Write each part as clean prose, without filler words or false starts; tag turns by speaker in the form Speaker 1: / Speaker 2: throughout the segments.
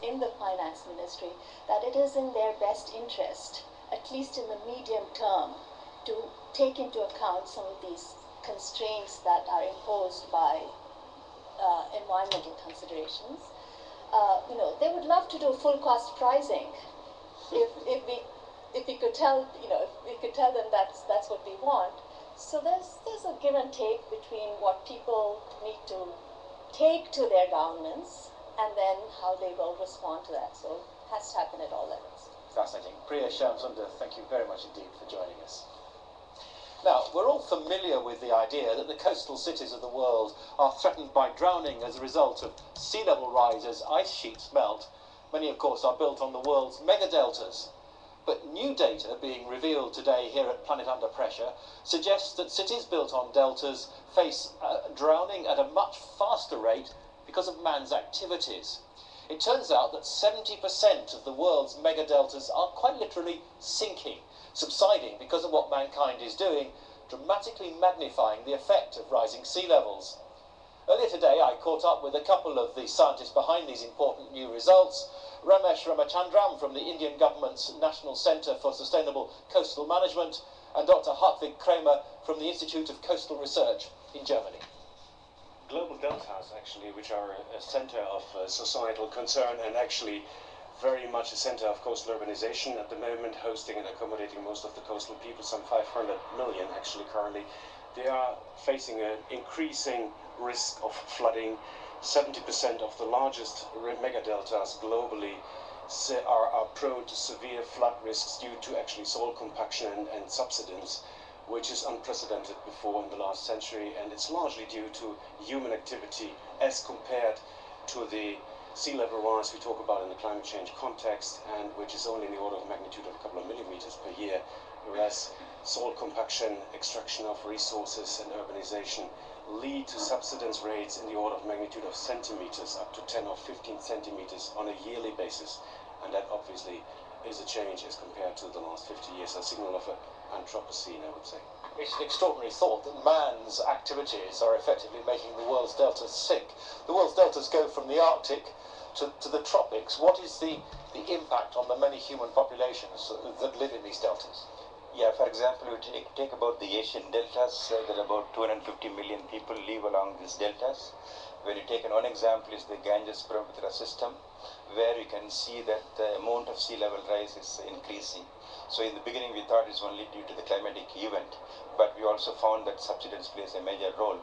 Speaker 1: in the finance ministry that it is in their best interest, at least in the medium term, to take into account some of these constraints that are imposed by environmental considerations. They would love to do full cost pricing if we could tell them that's what we want. So there's a give and take between what people need to take to their governments and then how they will respond to that. So it has to happen at all levels.
Speaker 2: Fascinating. Priya Shyamsundar, thank you very much indeed for joining us. Now, we're all familiar with the idea that the coastal cities of the world are threatened by drowning as a result of sea level rise as ice sheets melt. Many, of course, are built on the world's megadeltas. But new data being revealed today here at Planet Under Pressure suggests that cities built on deltas face drowning at a much faster rate because of man's activities. It turns out that 70% of the world's megadeltas are quite literally sinking, subsiding because of what mankind is doing, dramatically magnifying the effect of rising sea levels. Earlier today, I caught up with a couple of the scientists behind these important new results. Ramesh Ramachandran from the Indian government's National Centre for Sustainable Coastal Management and Dr. Hartwig Kramer from the Institute of Coastal Research in Germany.
Speaker 3: Global deltas, actually, which are a centre of societal concern and actually very much a centre of coastal urbanization at the moment, hosting and accommodating most of the coastal people, some 500 million actually currently. They are facing an increasing risk of flooding. 70% of the largest megadeltas globally are prone to severe flood risks due to actually soil compaction and subsidence, which is unprecedented before in the last century, and it's largely due to human activity as compared to the sea level rise we talk about in the climate change context, and which is only in the order of magnitude of a couple of millimeters per year, whereas soil compaction, extraction of resources and urbanization lead to subsidence rates in the order of magnitude of centimeters, up to 10 or 15 centimeters on a yearly basis, and that obviously is a change as compared to the last 50 years, a signal of Anthropocene, I would say.
Speaker 2: It's an extraordinary thought that man's activities are effectively making the world's deltas sink. The world's deltas go from the Arctic to the tropics. What is the impact on the many human populations that live in these deltas?
Speaker 4: Yeah, for example, you take about the Asian deltas, there are about 250 million people live along these deltas. When you take one example is the Ganges-Brahmaputra system, where you can see that the amount of sea level rise is increasing. So in the beginning we thought it's only due to the climatic event, but we also found that subsidence plays a major role.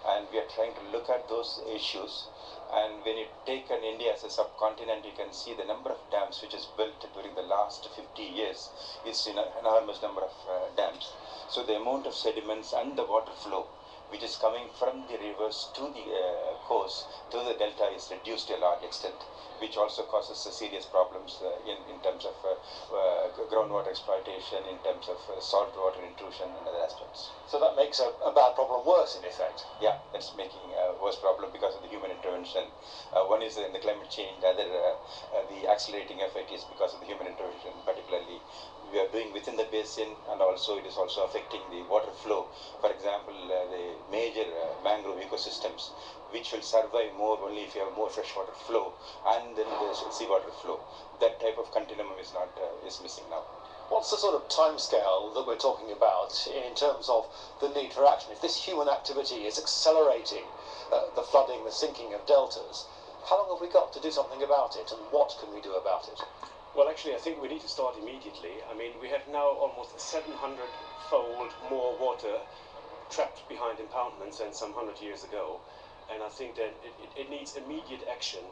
Speaker 4: And we are trying to look at those issues. And when you take an India as a subcontinent, you can see the number of dams which is built during the last 50 years. It's an enormous number of dams. So the amount of sediments and the water flow which is coming from the rivers to the coast, to the delta, is reduced to a large extent, which also causes serious problems in terms of groundwater exploitation, in terms of saltwater intrusion and other aspects.
Speaker 2: So that makes a bad problem worse, in effect?
Speaker 4: Yeah, it's making a worse problem because of the human intervention. One is in the climate change, the other, the accelerating effect is because of the human intervention, particularly we are doing within the basin, and also it is also affecting the water flow. For example, the major mangrove ecosystems, which will survive more only if you have more freshwater flow and then the seawater flow. That type of continuum is not is missing now.
Speaker 2: What's the sort of timescale that we're talking about in terms of the need for action? If this human activity is accelerating the flooding, the sinking of deltas, how long have we got to do something about it, and what can we do about it?
Speaker 3: Well, actually, I think we need to start immediately. I mean, we have now almost 700-fold more water trapped behind impoundments than some 100 years ago. And I think that it needs immediate action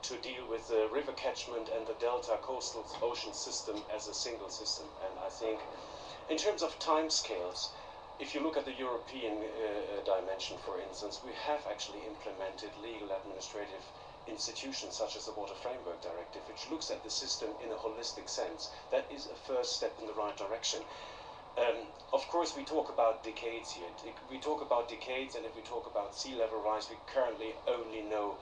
Speaker 3: to deal with the river catchment and the delta coastal ocean system as a single system. And I think in terms of timescales, if you look at the European dimension, for instance, we have actually implemented legal administrative institutions such as the Water Framework Directive, which looks at the system in a holistic sense. That is a first step in the right direction. Of course, we talk about decades here. We talk about decades, and if we talk about sea level rise, we currently only know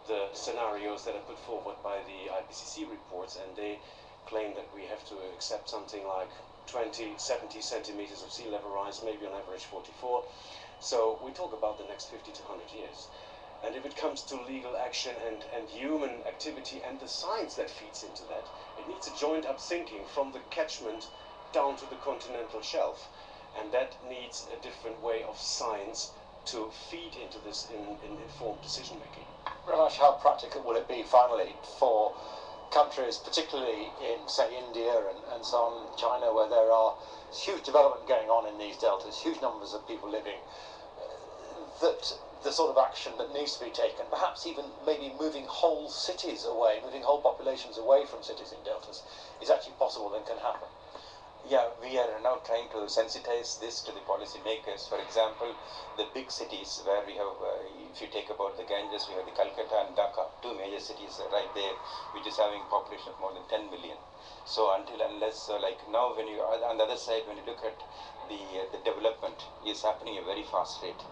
Speaker 3: the scenarios that are put forward by the IPCC reports, and they claim that we have to accept something like 70 centimeters of sea level rise, maybe on average 44. So we talk about the next 50 to 100 years. And if it comes to legal action and human activity and the science that feeds into that, it needs a joined up thinking from the catchment down to the continental shelf. And that needs a different way of science to feed into this in informed decision making.
Speaker 2: Ramesh, how practical will it be finally for countries, particularly in, say, India and so on, China, where there are huge development going on in these deltas, huge numbers of people living, that the sort of action that needs to be taken, perhaps even maybe moving whole cities away, moving whole populations away from cities in deltas, is actually possible and can happen?
Speaker 4: Yeah, we are now trying to sensitize this to the policymakers. For example, the big cities where we have, if you take about the Ganges, we have the Calcutta and Dhaka, two major cities right there, which is having population of more than 10 million. So unless, like now when you, on the other side, when you look at the development is happening at a very fast rate.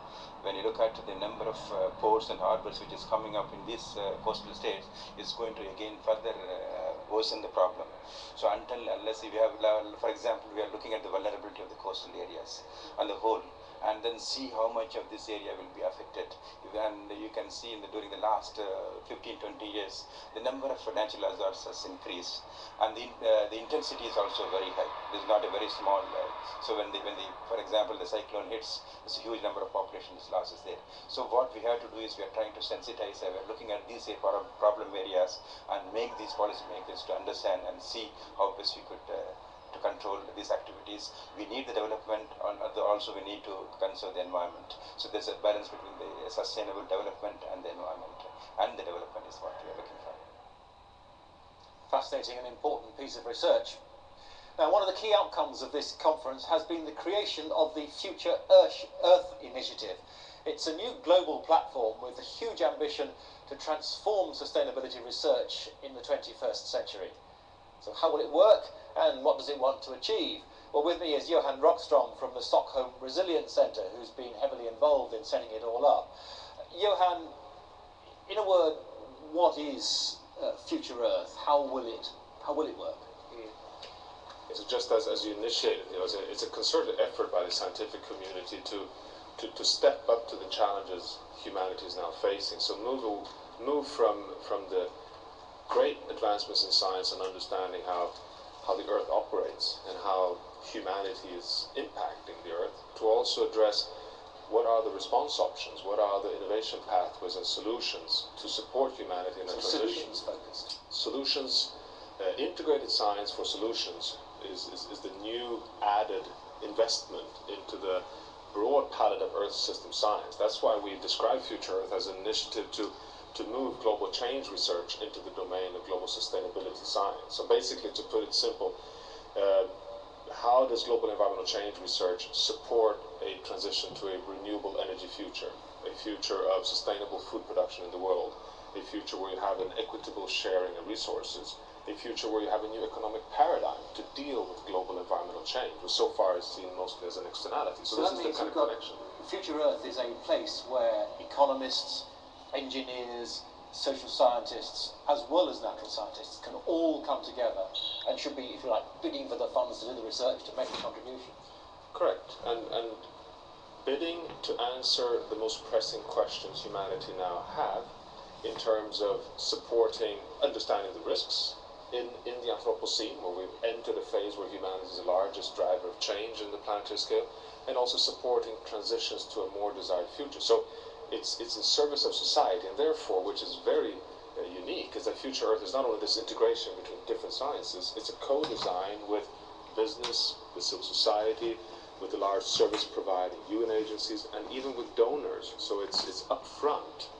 Speaker 4: When you look at the number of ports and harbors which is coming up in these coastal states, it's going to again further worsen the problem. So unless we have, for example, we are looking at the vulnerability of the coastal areas on the whole, and then see how much of this area will be affected. And you can see during the last 15-20 years, the number of natural hazards has increased, and the intensity is also very high. This is not a very small. So when for example, the cyclone hits, there's a huge number of population losses there. So what we have to do is we are trying to sensitize. We're looking at these problem areas and make these policymakers to understand and see how best we could to control these activities. We need the development, also we need to conserve the environment. So there's a balance between the sustainable development and the environment, and the development is what we are looking for.
Speaker 2: Fascinating and important piece of research. Now, one of the key outcomes of this conference has been the creation of the Future Earth Initiative. It's a new global platform with a huge ambition to transform sustainability research in the 21st century. So how will it work, and what does it want to achieve? Well, with me is Johan Rockstrom from the Stockholm Resilience Centre, who's been heavily involved in setting it all up. Johan, in a word, what is Future Earth? How will it work?
Speaker 5: So just as you initiated, it's a concerted effort by the scientific community to step up to the challenges humanity is now facing. So move from the great advancements in science and understanding how the Earth operates and how humanity is impacting the Earth, to also address what are the response options, what are the innovation pathways and solutions to support humanity in a transition.
Speaker 2: Solutions focused.
Speaker 5: Solutions, integrated science for solutions is the new added investment into the broad palette of Earth system science. That's why we describe Future Earth as an initiative to move global change research into the domain of global sustainability science. So basically, to put it simple, how does global environmental change research support a transition to a renewable energy future, a future of sustainable food production in the world, a future where you have an equitable sharing of resources, a future where you have a new economic paradigm to deal with global environmental change, which so far is seen mostly as an externality. So this is the kind of connection.
Speaker 2: Future Earth is a place where economists, engineers, social scientists, as well as natural scientists, can all come together and should be, if you like, bidding for the funds to do the research, to make the contributions.
Speaker 5: Correct. And bidding to answer the most pressing questions humanity now have in terms of supporting understanding the risks in the Anthropocene, where we've entered a phase where humanity is the largest driver of change in the planetary scale, and also supporting transitions to a more desired future. So it's in service of society, and therefore, which is very unique, is that Future Earth is not only this integration between different sciences, it's a co-design with business, with civil society, with the large service providing UN agencies, and even with donors. So it's upfront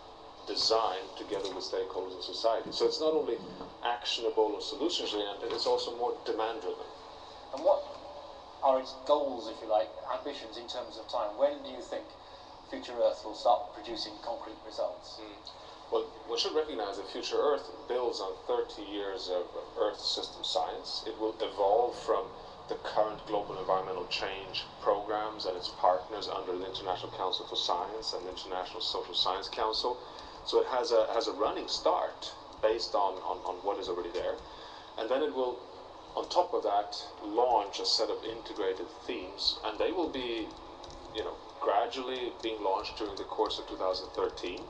Speaker 5: designed together with stakeholders in society. So it's not only actionable or solutions oriented, it's also more demand driven.
Speaker 2: And what are its goals, if you like, ambitions in terms of time? When do you think Future Earth will start producing concrete results?
Speaker 5: Well, one should recognize that Future Earth builds on 30 years of Earth system science. It will evolve from the current global environmental change programs and its partners under the International Council for Science and the International Social Science Council. So it has a running start based on what is already there. And then it will, on top of that, launch a set of integrated themes, and they will be, gradually being launched during the course of 2013.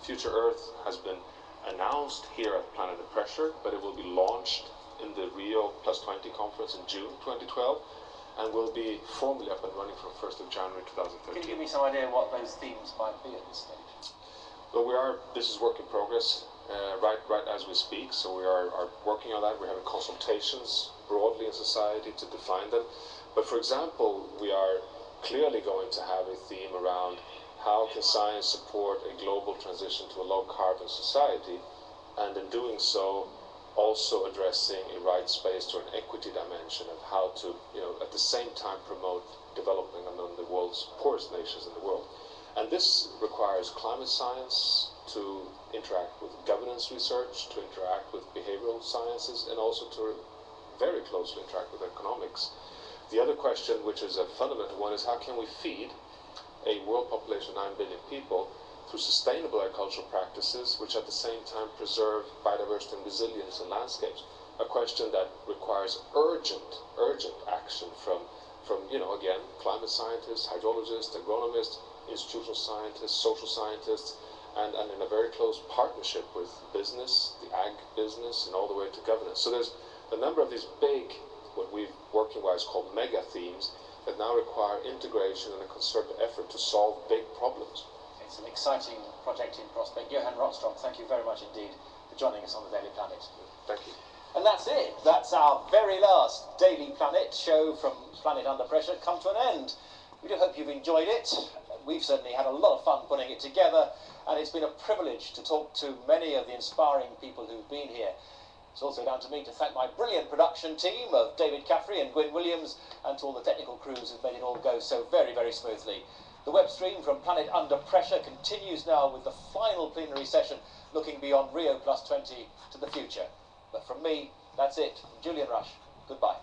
Speaker 5: Future Earth has been announced here at Planet Under Pressure, but it will be launched in the Rio +20 conference in June 2012, and will be formally up and running from 1st of January 2013.
Speaker 2: Can you give me some idea what those themes might be at this stage?
Speaker 5: Well, this is work in progress right as we speak, so we are working on that. We're having consultations broadly in society to define them. But for example, we are clearly going to have a theme around how can science support a global transition to a low-carbon society, and in doing so, also addressing a rights based or an equity dimension of how to, at the same time promote development among the world's poorest nations in the world. And this requires climate science to interact with governance research, to interact with behavioral sciences, and also to very closely interact with economics. The other question, which is a fundamental one, is how can we feed a world population of 9 billion people through sustainable agricultural practices, which at the same time preserve biodiversity and resilience in landscapes? A question that requires urgent action from again, climate scientists, hydrologists, agronomists, institutional scientists, social scientists, and in a very close partnership with business, the ag business, and all the way to governance. So there's a number of these big, what we've working-wise called mega themes, that now require integration and a concerted effort to solve big problems.
Speaker 2: It's an exciting project in prospect. Johan Rockström, thank you very much indeed for joining us on the Daily Planet.
Speaker 5: Thank you.
Speaker 2: And that's it. That's our very last Daily Planet show from Planet Under Pressure come to an end. We do hope you've enjoyed it. We've certainly had a lot of fun putting it together, and it's been a privilege to talk to many of the inspiring people who've been here. It's also down to me to thank my brilliant production team of David Caffrey and Gwyn Williams, and to all the technical crews who've made it all go so very, very smoothly. The web stream from Planet Under Pressure continues now with the final plenary session, looking beyond Rio +20 to the future. But from me, that's it. From Julian Rush, goodbye.